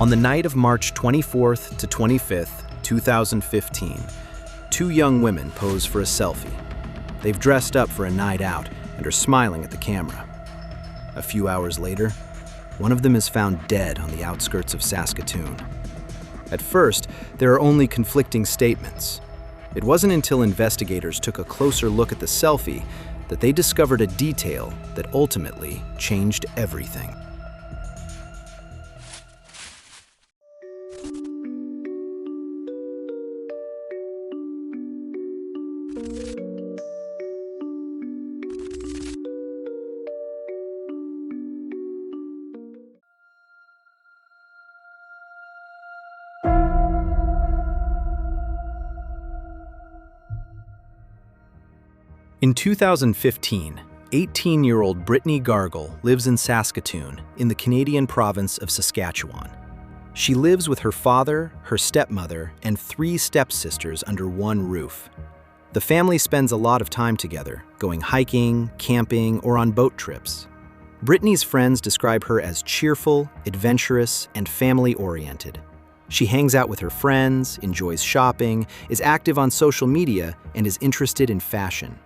On the night of March 24th to 25th, 2015, two young women pose for a selfie. They've dressed up for a night out and are smiling at the camera. A few hours later, one of them is found dead on the outskirts of Saskatoon. At first, there are only conflicting statements. It wasn't until investigators took a closer look at the selfie that they discovered a detail that ultimately changed everything. In 2015, 18-year-old Brittney Gargol lives in Saskatoon, in the Canadian province of Saskatchewan. She lives with her father, her stepmother, and 3 stepsisters under one roof. The family spends a lot of time together, going hiking, camping, or on boat trips. Brittney's friends describe her as cheerful, adventurous, and family-oriented. She hangs out with her friends, enjoys shopping, is active on social media, and is interested in fashion.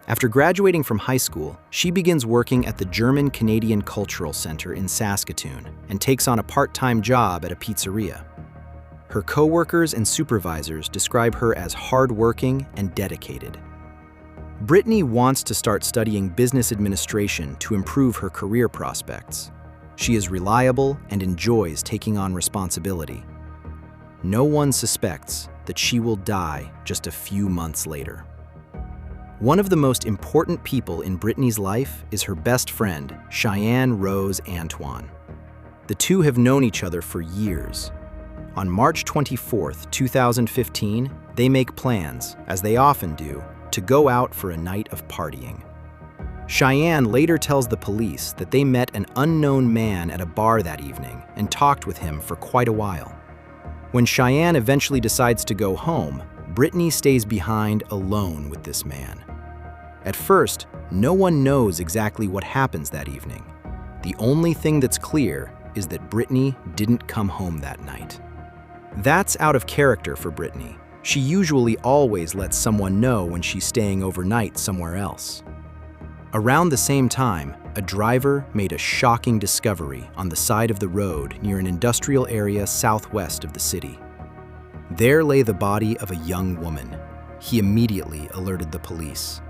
After graduating from high school, she begins working at the German-Canadian Cultural Center in Saskatoon and takes on a part-time job at a pizzeria. Her coworkers and supervisors describe her as hardworking and dedicated. Brittney wants to start studying business administration to improve her career prospects. She is reliable and enjoys taking on responsibility. No one suspects that she will die just a few months later. One of the most important people in Brittney's life is her best friend, Cheyenne Rose Antoine. The two have known each other for years. On March 24th, 2015, they make plans, as they often do, to go out for a night of partying. Cheyenne later tells the police that they met an unknown man at a bar that evening and talked with him for quite a while. When Cheyenne eventually decides to go home, Brittney stays behind alone with this man. At first, no one knows exactly what happens that evening. The only thing that's clear is that Brittney didn't come home that night. That's out of character for Brittney. She usually always lets someone know when she's staying overnight somewhere else. Around the same time, a driver made a shocking discovery on the side of the road near an industrial area southwest of the city. There lay the body of a young woman. He immediately alerted the police.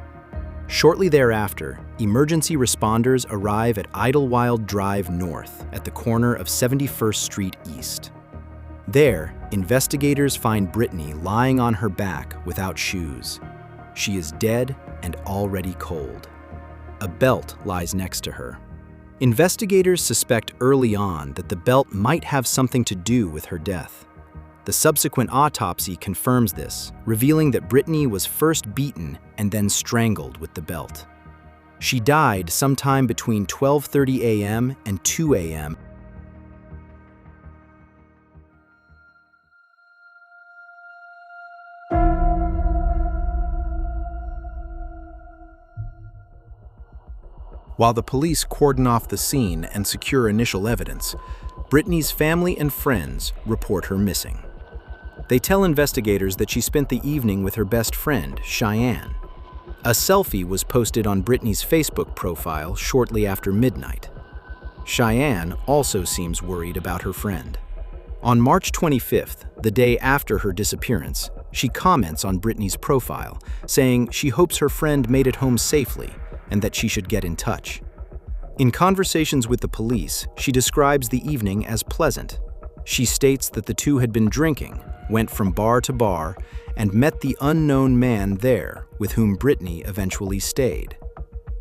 Shortly thereafter, emergency responders arrive at Idlewild Drive North at the corner of 71st Street East. There, investigators find Brittney lying on her back without shoes. She is dead and already cold. A belt lies next to her. Investigators suspect early on that the belt might have something to do with her death. The subsequent autopsy confirms this, revealing that Brittney was first beaten and then strangled with the belt. She died sometime between 12:30 a.m. and 2 a.m. While the police cordon off the scene and secure initial evidence, Brittney's family and friends report her missing. They tell investigators that she spent the evening with her best friend, Cheyenne. A selfie was posted on Brittney's Facebook profile shortly after midnight. Cheyenne also seems worried about her friend. On March 25th, the day after her disappearance, she comments on Brittney's profile, saying she hopes her friend made it home safely and that she should get in touch. In conversations with the police, she describes the evening as pleasant. She states that the two had been drinking, went from bar to bar, and met the unknown man there with whom Brittney eventually stayed.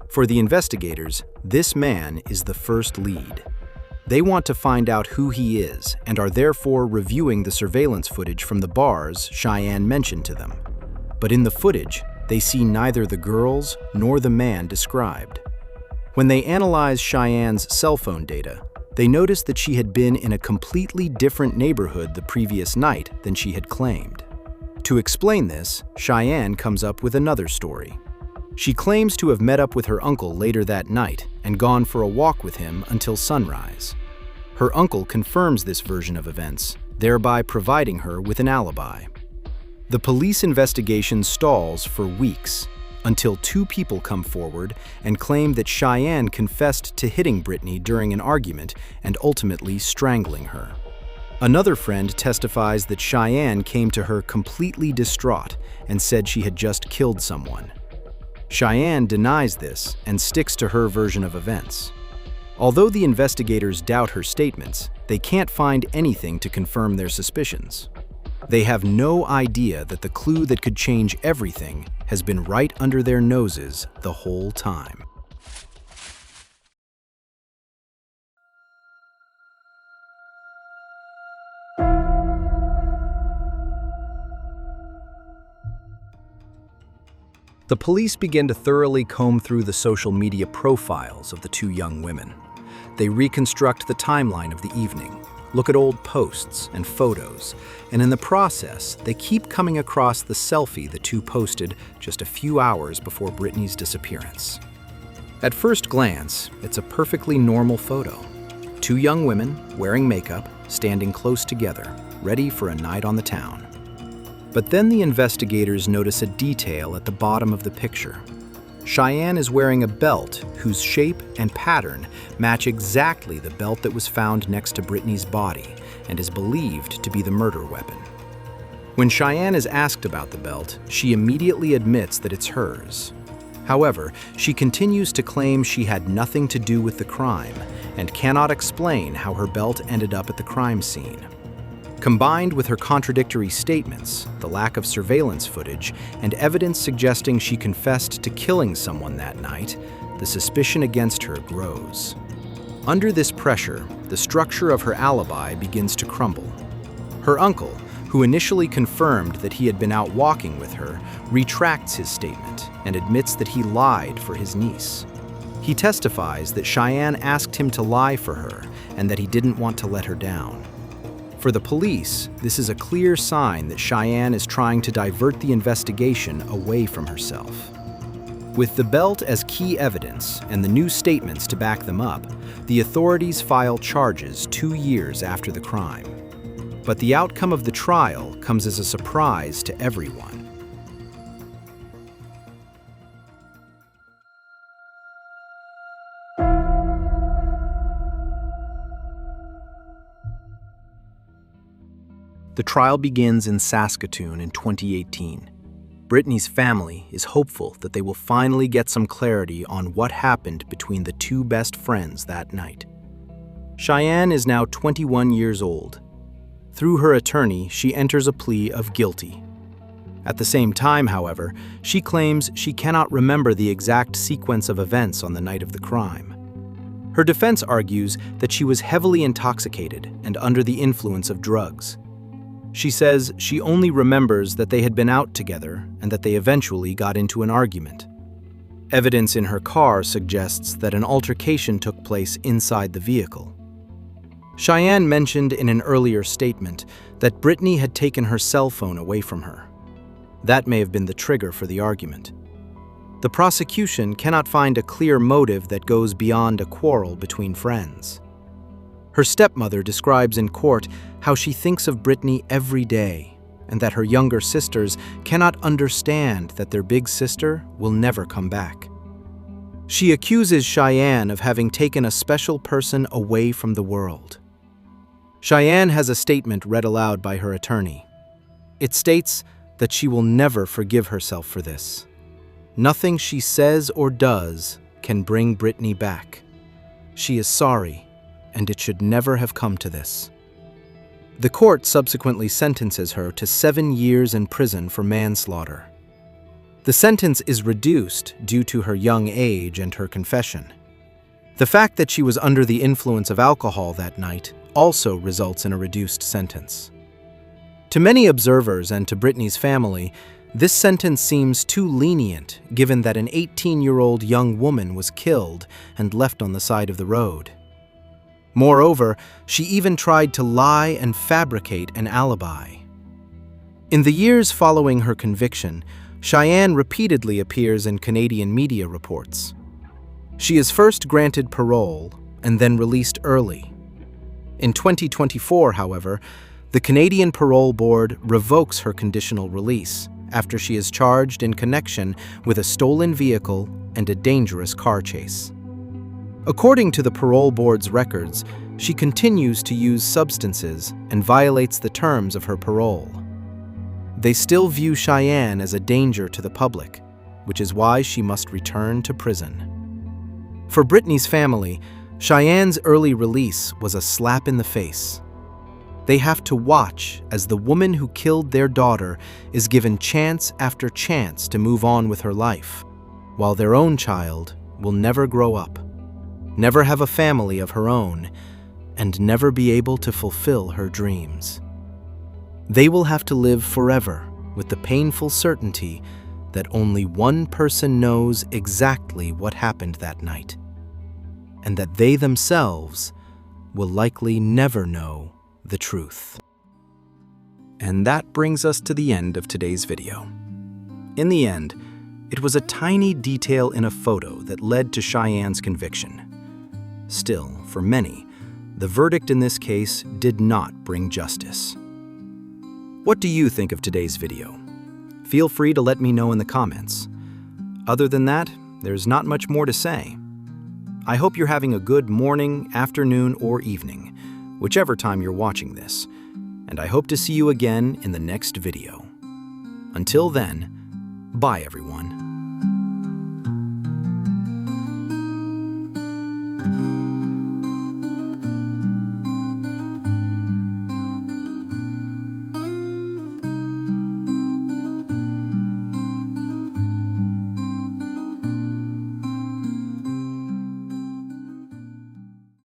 For the investigators, this man is the first lead. They want to find out who he is and are therefore reviewing the surveillance footage from the bars Cheyenne mentioned to them. But in the footage, they see neither the girls nor the man described. When they analyze Cheyenne's cell phone data, they notice that she had been in a completely different neighborhood the previous night than she had claimed. To explain this, Cheyenne comes up with another story. She claims to have met up with her uncle later that night and gone for a walk with him until sunrise. Her uncle confirms this version of events, thereby providing her with an alibi. The police investigation stalls for weeks, until two people come forward and claim that Cheyenne confessed to hitting Brittany during an argument and ultimately strangling her. Another friend testifies that Cheyenne came to her completely distraught and said she had just killed someone. Cheyenne denies this and sticks to her version of events. Although the investigators doubt her statements, they can't find anything to confirm their suspicions. They have no idea that the clue that could change everything has been right under their noses the whole time. The police begin to thoroughly comb through the social media profiles of the two young women. They reconstruct the timeline of the evening, look at old posts and photos, and in the process, they keep coming across the selfie the two posted just a few hours before Brittany's disappearance. At first glance, it's a perfectly normal photo. Two young women, wearing makeup, standing close together, ready for a night on the town. But then the investigators notice a detail at the bottom of the picture. Cheyenne is wearing a belt whose shape and pattern match exactly the belt that was found next to Brittany's body and is believed to be the murder weapon. When Cheyenne is asked about the belt, she immediately admits that it's hers. However, she continues to claim she had nothing to do with the crime and cannot explain how her belt ended up at the crime scene. Combined with her contradictory statements, the lack of surveillance footage, and evidence suggesting she confessed to killing someone that night, the suspicion against her grows. Under this pressure, the structure of her alibi begins to crumble. Her uncle, who initially confirmed that he had been out walking with her, retracts his statement and admits that he lied for his niece. He testifies that Cheyenne asked him to lie for her and that he didn't want to let her down. For the police, this is a clear sign that Cheyenne is trying to divert the investigation away from herself. With the belt as key evidence and the new statements to back them up, the authorities file charges 2 years after the crime. But the outcome of the trial comes as a surprise to everyone. The trial begins in Saskatoon in 2018. Brittany's family is hopeful that they will finally get some clarity on what happened between the two best friends that night. Cheyenne is now 21 years old. Through her attorney, she enters a plea of guilty. At the same time, however, she claims she cannot remember the exact sequence of events on the night of the crime. Her defense argues that she was heavily intoxicated and under the influence of drugs. She says she only remembers that they had been out together and that they eventually got into an argument. Evidence in her car suggests that an altercation took place inside the vehicle. Cheyenne mentioned in an earlier statement that Brittany had taken her cell phone away from her. That may have been the trigger for the argument. The prosecution cannot find a clear motive that goes beyond a quarrel between friends. Her stepmother describes in court how she thinks of Brittany every day and that her younger sisters cannot understand that their big sister will never come back. She accuses Cheyenne of having taken a special person away from the world. Cheyenne has a statement read aloud by her attorney. It states that she will never forgive herself for this. Nothing she says or does can bring Brittany back. She is sorry, and it should never have come to this. The court subsequently sentences her to 7 years in prison for manslaughter. The sentence is reduced due to her young age and her confession. The fact that she was under the influence of alcohol that night also results in a reduced sentence. To many observers and to Brittany's family, this sentence seems too lenient given that an 18-year-old young woman was killed and left on the side of the road. Moreover, she even tried to lie and fabricate an alibi. In the years following her conviction, Cheyenne repeatedly appears in Canadian media reports. She is first granted parole and then released early. In 2024, however, the Canadian Parole Board revokes her conditional release after she is charged in connection with a stolen vehicle and a dangerous car chase. According to the Parole Board's records, she continues to use substances and violates the terms of her parole. They still view Cheyenne as a danger to the public, which is why she must return to prison. For Brittany's family, Cheyenne's early release was a slap in the face. They have to watch as the woman who killed their daughter is given chance after chance to move on with her life, while their own child will never grow up, never have a family of her own, and never be able to fulfill her dreams. They will have to live forever with the painful certainty that only one person knows exactly what happened that night, and that they themselves will likely never know the truth. And that brings us to the end of today's video. In the end, it was a tiny detail in a photo that led to Cheyenne's conviction. Still, for many, the verdict in this case did not bring justice. What do you think of today's video? Feel free to let me know in the comments. Other than that, there's not much more to say. I hope you're having a good morning, afternoon, or evening, whichever time you're watching this, and I hope to see you again in the next video. Until then, bye everyone.